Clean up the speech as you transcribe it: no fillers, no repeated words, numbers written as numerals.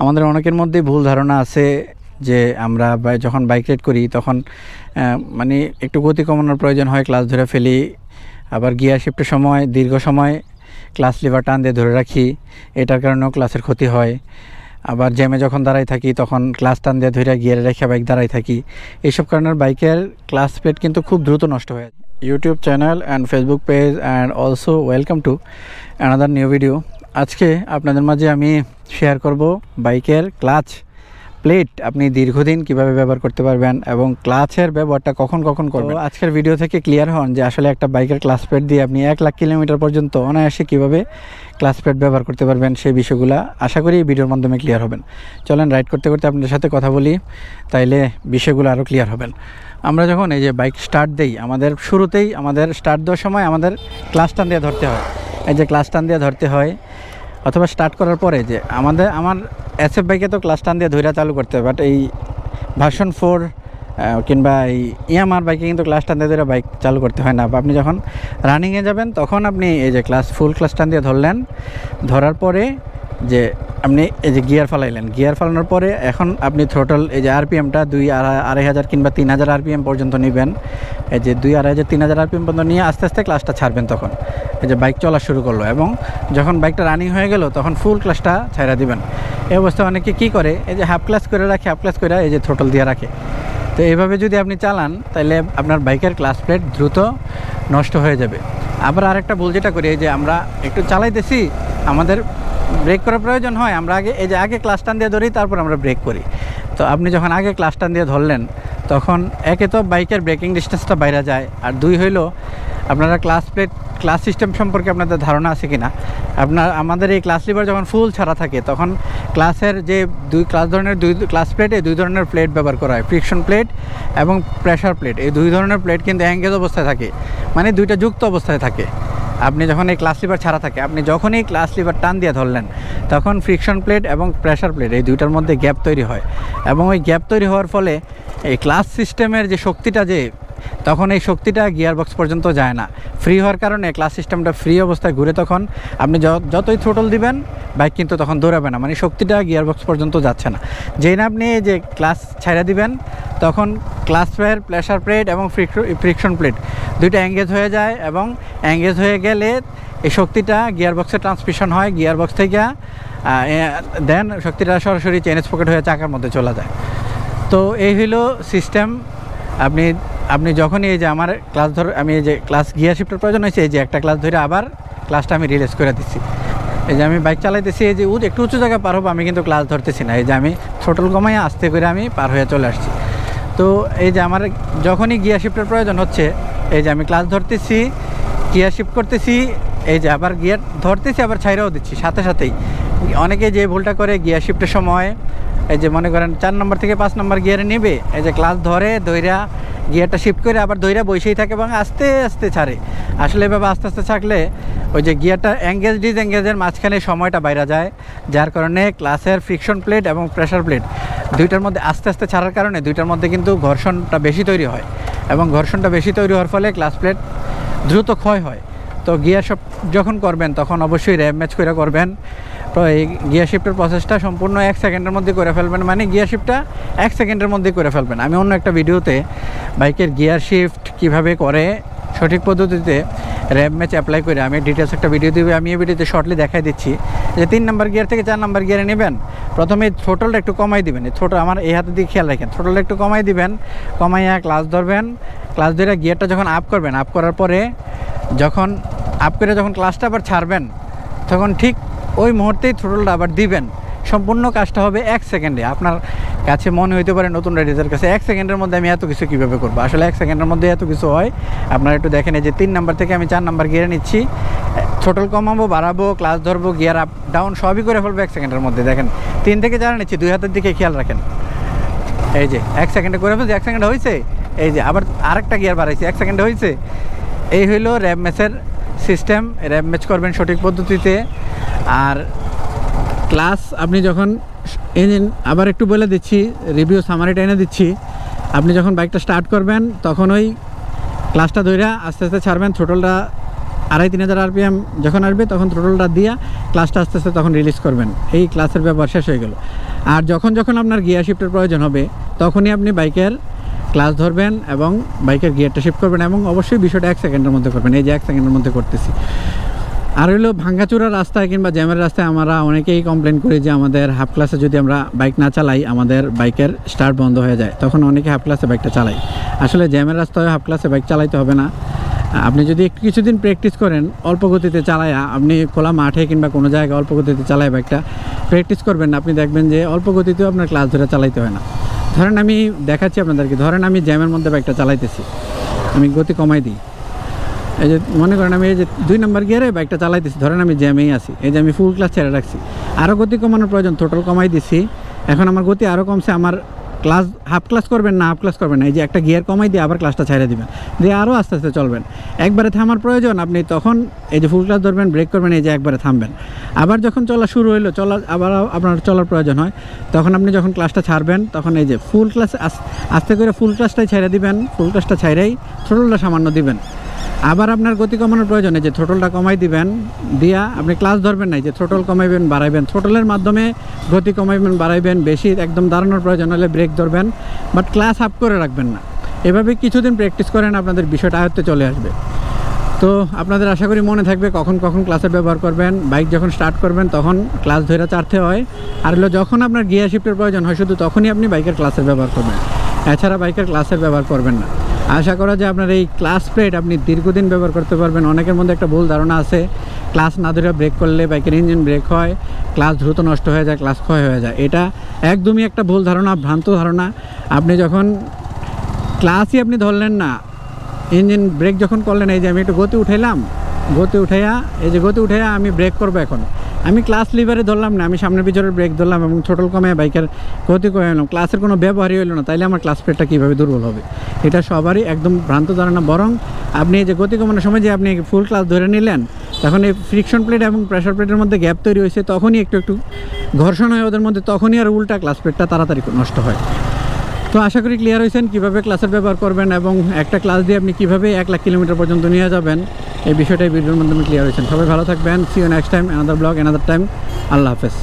আমাদের অনেকের মধ্যে ভুল ধারণা আছে যে আমরা যখন বাইক রাইড করি তখন মানে একটু গতি কমানোর প্রয়োজন হয়, ক্লাচ ধরে ফেলি। আবার গিয়ার শিফটের সময় দীর্ঘ সময় ক্লাচ লিভার টান দিয়ে ধরে রাখি, এটার কারণেও ক্লাচের ক্ষতি হয়। আবার জ্যামে যখন দাঁড়াই থাকি তখন ক্লাচ টান দিয়ে ধরে গিয়ারে রেখে বাইক দাঁড়াই থাকি, এইসব কারণে বাইকের ক্লাচ প্লেট কিন্তু খুব দ্রুত নষ্ট হয়ে যায়। YouTube channel and Facebook page and also welcome to another new video. আজকে আপনাদের মাঝে আমি শেয়ার করব বাইকের ক্লাচ প্লেট আপনি দীর্ঘদিন কিভাবে ব্যবহার করতে পারবেন এবং ক্লাচের ব্যবহারটা কখন কখন করবেন। আজকের ভিডিও থেকে ক্লিয়ার হন যে আসলে একটা বাইকের ক্লাচ প্লেট দিয়ে আপনি 1 লাখ কিলোমিটার পর্যন্ত অনায়াসে কীভাবে ক্লাচ প্লেট ব্যবহার করতে পারবেন, সেই বিষয়গুলো আশা করি এই ভিডিওর মাধ্যমে ক্লিয়ার হবেন। চলেন রাইড করতে করতে আপনাদের সাথে কথা বলি, তাইলে বিষয়গুলো আরও ক্লিয়ার হবেন। আমরা যখন এই যে বাইক স্টার্ট দিই, আমাদের শুরুতেই আমাদের স্টার্ট দেওয়ার সময় আমাদের ক্লাচ টান দিয়ে ধরতে হয়, এই যে ক্লাচ টান দিয়ে ধরতে হয়, অথবা স্টার্ট করার পরে যে আমার এসএফ বাইকে তো ক্লাচ টান দিয়ে ধৈর্য চালু করতে হয়, বাট এই ভার্সন 4 কিংবা এই ইয়ামার বাইকে কিন্তু ক্লাচ টান দিয়ে ধরে বাইক চালু করতে হয় না। বা আপনি যখন রানিংয়ে যাবেন তখন আপনি এই যে ফুল ক্লাচ টান দিয়ে ধরলেন, ধরার পরে যে আপনি এই যে গিয়ার ফালাইলেন, গিয়ার ফালানোর পরে এখন আপনি থ্রোটল এই যে আরপিএমটা 2-2,500 কিংবা 3,000 আরপিএম পর্যন্ত নেবেন। এই যে 2,500 3,000 আরপিএম পর্যন্ত নিয়ে আস্তে আস্তে ক্লাচটা ছাড়বেন, তখন এই যে বাইক চলা শুরু করলো এবং যখন বাইকটা রানিং হয়ে গেল তখন ফুল ক্লাচটা ছাড়া দিবেন। এই অবস্থায় অনেকে কী করে, এই যে হাফ ক্লাচ করে রাখে, হাফ ক্লাচ করে এই যে থ্রোটল দিয়ে রাখে। তো এইভাবে যদি আপনি চালান তাহলে আপনার বাইকের ক্লাচ প্লেট দ্রুত নষ্ট হয়ে যাবে। আবার আরেকটা ভুল যেটা করি, এই যে আমরা একটু চালাইতেছি, আমাদের ব্রেক করার প্রয়োজন হয়, আমরা আগে ক্লাচ টান দিয়ে ধরি, তারপর আমরা ব্রেক করি। তো আপনি যখন আগে ক্লাচ টান দিয়ে ধরলেন তখন একে তো বাইকের ব্রেকিং ডিস্টেন্সটা বাইরে যায়, আর 2 হইল আপনারা ক্লাচ সিস্টেম সম্পর্কে আপনাদের ধারণা আছে কিনা। আমাদের এই ক্লাচ লিভার যখন ফুল ছাড়া থাকে তখন ক্লাচের যে ক্লাচ ধরনের ক্লাচ প্লেটে 2 ধরনের প্লেট ব্যবহার করা হয়, ফ্রিকশন প্লেট এবং প্রেশার প্লেট। এই 2 ধরনের প্লেট কিন্তু এঙ্গেজ অবস্থায় থাকে, মানে 2টা যুক্ত অবস্থায় থাকে। আপনি যখন এই ক্লাচ লিভার ছাড়া থাকে, আপনি যখনই ক্লাচ লিভার টান দিয়ে ধরলেন তখন ফ্রিকশন প্লেট এবং প্রেশার প্লেট এই 2টার মধ্যে গ্যাপ তৈরি হয়, এবং ওই গ্যাপ তৈরি হওয়ার ফলে এই ক্লাচ সিস্টেমের যে শক্তিটা, তখন এই শক্তিটা গিয়ারবক্স পর্যন্ত যায় না। ফ্রি হওয়ার কারণে ক্লাচ সিস্টেমটা ফ্রি অবস্থায় ঘুরে, তখন আপনি যতই থ্রোটল দিবেন বাইক কিন্তু তখন দৌড়াবে না, মানে শক্তিটা গিয়ারবক্স পর্যন্ত যাচ্ছে না। যেই না আপনি যে ক্লাচ ছাইড়া দিবেন তখন ক্লাচ প্রেশার প্লেট এবং ফ্রিকশন প্লেট 2টা এঙ্গেজ হয়ে যায়, এবং এঙ্গেজ হয়ে গেলে এই শক্তিটা গিয়ারবক্সে ট্রান্সমিশন হয়, গিয়ারবক্স থেকে দেন শক্তিটা সরাসরি চেইন স্প্রকেট হয়ে চাকার মধ্যে চলে যায়। তো এই হলো সিস্টেম। আপনি যখনই এই যে আমার আমি এই যে ক্লাচ গিয়ার শিফটের প্রয়োজন হয়েছে, এই যে একটা ক্লাচ ধরে আবার ক্লাচটা আমি রিলিজ করে দিচ্ছি। এই যে আমি বাইক চালাইতেছি, এই যে একটু উঁচু জায়গা পার হবো, আমি কিন্তু ক্লাচ ধরতেছি না, এই যে আমি থ্রোটল কমাইয়া আস্তে করে আমি পার হয়ে চলে আসছি। তো এই যে আমার যখনই গিয়ার শিফটের প্রয়োজন হচ্ছে, এই যে আমি ক্লাচ ধরতেছি, গিয়ার শিফট করতেছি, এই যে আবার গিয়ার ধরতেছি, আবার ছাইরাও দিচ্ছি সাথে সাথেই। অনেকে যে ভুলটা করে গিয়ার শিফটের সময়, এই যে মনে করেন 4 নম্বর থেকে 5 নম্বর গিয়ারে নেবে, এই যে ক্লাচ ধইরা গিয়ারটা শিফট করে আবার ধইরা বসেই থাকে এবং আস্তে আস্তে ছাড়ে। আসলে এভাবে আস্তে আস্তে ছাড়লে ওই যে গিয়ারটা এঙ্গেজ ডিসএঙ্গেজের মাঝখানে সময়টা বাইরে যায়, যার কারণে ক্লাচের ফ্রিকশন প্লেট এবং প্রেশার প্লেট 2টার মধ্যে আস্তে আস্তে ছাড়ার কারণে 2টার মধ্যে কিন্তু ঘর্ষণটা বেশি তৈরি হয়, এবং ঘর্ষণটা বেশি তৈরি হওয়ার ফলে ক্লাচ প্লেট দ্রুত ক্ষয় হয়। তো গিয়ার শিফট যখন করবেন তখন অবশ্যই র্যাম ম্যাচ করে করবেন। তো এই গিয়ার শিফটের প্রসেসটা সম্পূর্ণ 1 সেকেন্ডের মধ্যে করে ফেলবেন, মানে গিয়ার শিফটটা 1 সেকেন্ডের মধ্যে করে ফেলবেন। আমি অন্য একটা ভিডিওতে বাইকের গিয়ার শিফট কীভাবে করে সঠিক পদ্ধতিতে র্যাম ম্যাচ অ্যাপ্লাই করে আমি ডিটেলস একটা ভিডিও দিবে, আমি এই ভিডিওতে শর্টলি দেখাই দিচ্ছি যে 3 নম্বর গিয়ার থেকে 4 নম্বর গিয়ারে নেবেন। প্রথমে থ্রোটলটা একটু কমাই দিবেন, থ্রোটল আমার এই হাতে দিয়ে খেয়াল রাখেন, থ্রোটলটা একটু কমাই দিবেন, কমাইয়া ক্লাচ ধরবেন, ক্লাচ ধরে গিয়ারটা যখন আপ করবেন, আপ করার পরে যখন আপ করে যখন ক্লাচটা আবার ছাড়বেন তখন ঠিক ওই মুহূর্তেই থ্রোটলটা আবার দিবেন। সম্পূর্ণ কাজটা হবে 1 সেকেন্ডে। আপনার কাছে মনে হইতে পারে নতুন রাইডারদের কাছে 1 সেকেন্ডের মধ্যে আমি এত কিছু কীভাবে করবো, আসলে 1 সেকেন্ডের মধ্যে এত কিছু হয়। আপনারা একটু দেখেন, এই যে 3 নম্বর থেকে আমি 4 নম্বর গিয়ারে নিচ্ছি, থ্রোটল কমাবো, বাড়াবো, ক্লাচ ধরবো, গিয়ার আপ ডাউন সবই করে ফেলবো 1 সেকেন্ডের মধ্যে। দেখেন 3 থেকে 4 নিচ্ছি, 2 হাতের দিকে খেয়াল রাখেন, এই যে 1 সেকেন্ডে করে ফেলছি। 1 সেকেন্ড হয়েছে, এই যে আবার আরেকটা গিয়ার বাড়াইছি, 1 সেকেন্ডে হয়েছে। এই হইলো র্যাম ম্যাচের সিস্টেম। র্যাম ম্যাচ করবেন সঠিক পদ্ধতিতে। আর ক্লাস আপনি যখন আবার একটু বলে দিচ্ছি, রিভিউ সামারিটা এনে দিচ্ছি, আপনি যখন বাইকটা স্টার্ট করবেন তখন ওই ক্লাচটা ধরে আস্তে আস্তে ছাড়বেন, থ্রোটলটা 2500-3000 RPM যখন আসবে তখন থ্রোটলটা দিয়া ক্লাসটা আস্তে আস্তে তখন রিলিজ করবেন। এই ক্লাসের ব্যবহার শেষ হয়ে গেল। আর যখন যখন আপনার গিয়ার শিফটের প্রয়োজন হবে তখনই আপনি বাইকের ক্লাস ধরবেন এবং বাইকের গিয়ারটা শিফট করবেন, এবং অবশ্যই বিষয়টা 1 সেকেন্ডের মধ্যে করবেন। এই যে 1 সেকেন্ডের মধ্যে করতেছি। আর হলো ভাঙ্গাচুরা রাস্তায় কিংবা জ্যামের রাস্তায় আমরা অনেকেই কমপ্লেন করি যে আমাদের হাফ ক্লাসে যদি আমরা বাইক না চালাই আমাদের বাইকের স্টার্ট বন্ধ হয়ে যায়, তখন অনেকে হাফ ক্লাসে বাইকটা চালাই। আসলে জ্যামের রাস্তায় হাফ ক্লাসে বাইক চালাইতে হবে না। আপনি যদি একটু কিছুদিন প্র্যাকটিস করেন, অল্প গতিতে চালায়া আপনি খোলা মাঠে কিংবা কোনো জায়গায় অল্প গতিতে চালায় বাইকটা প্র্যাকটিস করবেন, আপনি দেখবেন যে অল্প গতিতেও আপনার ক্লাস ধরে চালাইতে হয় না। ধরেন আমি দেখাচ্ছি আপনাদেরকে, ধরেন আমি জ্যামের মধ্যে বাইকটা চালাইতেছি, আমি গতি কমাই দিই। এই যে মনে করেন আমি এই যে 2 নম্বর গিয়ারে বাইকটা চালাইতেছি, ধরেন আমি জ্যামেই আছি, এই যে আমি ফুল ক্লাস ছেড়ে রাখছি, আরও গতি কমানোর প্রয়োজন, থ্রোটল কমাই দিছি। এখন আমার গতি আরও কমছে, আমার ক্লাস হাফ ক্লাস করবেন না, হাফ ক্লাস করবেন না, এই যে একটা গিয়ার কমাই দিয়ে আবার ক্লাসটা ছেড়ে দিবেন, দিয়ে আরও আস্তে আস্তে চলবেন। একবারে থামার প্রয়োজন, আপনি তখন এই যে ফুল ক্লাস ধরবেন, ব্রেক করবেন, এই যে একবারে থামবেন। আবার যখন চলা শুরু হইলো, আবার আপনার চলার প্রয়োজন হয়, তখন আপনি যখন ক্লাসটা ছাড়বেন তখন এই যে ফুল ক্লাস আস্তে করে ফুল ক্লাসটাই ছেড়ে দিবেন, ফুল ক্লাসটা ছাইড়েই থ্রোটলটা সামান্য দিবেন। আবার আপনার গতি কমানোর প্রয়োজন, এই যে থ্রোটলটা কমাই দিবেন, দিয়া আপনি ক্লাস ধরবেন না, এই যে থ্রোটল কমাইবেন বাড়াইবেন, থ্রোটলের মাধ্যমে গতি কমাইবেন বাড়াইবেন। বেশি একদম দাঁড়ানোর প্রয়োজন হলে ব্রেক ধরবেন, বাট ক্লাস আপ করে রাখবেন না। এভাবে কিছুদিন প্র্যাকটিস করেন, আপনাদের বিষয়টা আয়ত্তে চলে আসবে। তো আপনাদের আশা করি মনে থাকবে কখন কখন ক্লাসের ব্যবহার করবেন। বাইক যখন স্টার্ট করবেন তখন ক্লাস ধরে চাড়তে হয়, আর হলো যখন আপনার গিয়ার শিফটের প্রয়োজন হয় শুধু তখনই আপনি বাইকের ক্লাসের ব্যবহার করবেন, এছাড়া বাইকের ক্লাসের ব্যবহার করবেন না। আশা করা যে আপনার এই ক্লাস প্লেট আপনি দীর্ঘদিন ব্যবহার করতে পারবেন। অনেকের মধ্যে একটা ভুল ধারণা আছে, ক্লাস না ধরে ব্রেক করলে বাইকের ইঞ্জিন ব্রেক হয়, ক্লাস দ্রুত নষ্ট হয়ে যায়, ক্লাস ক্ষয় হয়ে যায়। এটা একদমই একটা ভুল ধারণা, ভ্রান্ত ধারণা। আপনি যখন ক্লাসই আপনি ধরলেন না, ইঞ্জিন ব্রেক যখন করলেন, এই যে আমি একটু গতি উঠাইলাম, গতি উঠাইয়া এই যে গতি উঠাইয়া আমি ব্রেক করবো, এখন আমি ক্লাস লিভারে ধরলাম না, আমি সামনে পিছনের ব্রেক ধরলাম এবং থ্রোটল কমে বাইকের গতি কমে এলাম, ক্লাসের কোনো ব্যবহারই হইলো না, তাইলে আমার ক্লাস প্লেটটা কীভাবে দুর্বল হবে? এটা সবারই একদম ভ্রান্ত ধারণা। বরং আপনি এই যে গতি কমানোর সময় যে আপনি ফুল ক্লাস ধরে নিলেন, তখন এই ফ্রিকশন প্লেট এবং প্রেশার প্লেটের মধ্যে গ্যাপ তৈরি হয়েছে, তখনই একটু একটু ঘর্ষণ হয় ওদের মধ্যে, তখনই আর উল্টা ক্লাস প্লেটটা তাড়াতাড়ি নষ্ট হয়। তো আশা করি ক্লিয়ার হয়েছেন কীভাবে ক্লাসের ব্যবহার করবেন এবং একটা ক্লাস দিয়ে আপনি কীভাবে 1 লাখ কিলোমিটার পর্যন্ত নিয়ে যাবেন, এই বিষয়টাই ভিডিওর মাধ্যমে ক্লিয়ার হয়েছেন। সবাই ভালো থাকবেন। See you next time, another blog, another time. আল্লাহ হাফেজ।